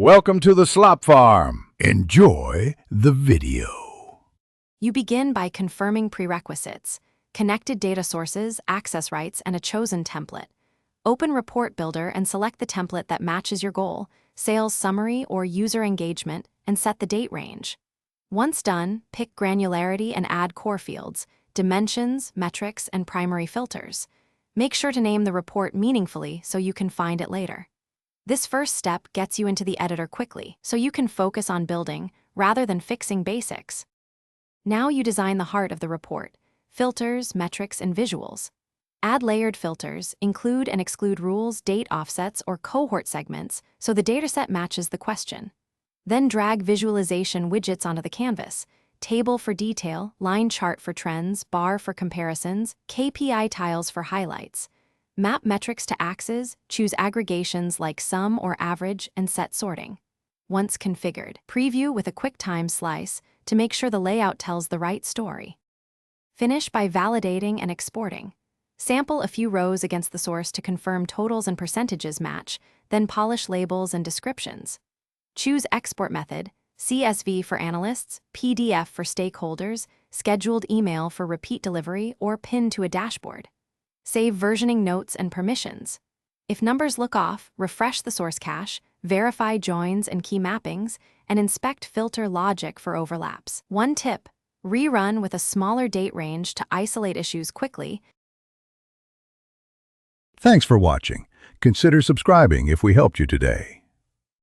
Welcome to the Slop Farm. Enjoy the video. You begin by confirming prerequisites, connected data sources, access rights, and a chosen template. Open Report Builder and select the template that matches your goal, sales summary or user engagement, and set the date range. Once done, pick granularity and add core fields, dimensions, metrics, and primary filters. Make sure to name the report meaningfully so you can find it later. This first step gets you into the editor quickly, so you can focus on building rather than fixing basics. Now you design the heart of the report: filters, metrics, and visuals. Add layered filters, include and exclude rules, date offsets, or cohort segments so the dataset matches the question. Then drag visualization widgets onto the canvas: table for detail, line chart for trends, bar for comparisons, KPI tiles for highlights. Map metrics to axes, choose aggregations like sum or average, and set sorting. Once configured, preview with a QuickTime slice to make sure the layout tells the right story. Finish by validating and exporting. Sample a few rows against the source to confirm totals and percentages match, then polish labels and descriptions. Choose export method: CSV for analysts, PDF for stakeholders, scheduled email for repeat delivery, or pin to a dashboard. Save versioning notes and permissions. If numbers look off, refresh the source cache, verify joins and key mappings, and inspect filter logic for overlaps. One tip: rerun with a smaller date range to isolate issues quickly. Thanks for watching. Consider subscribing if we helped you today.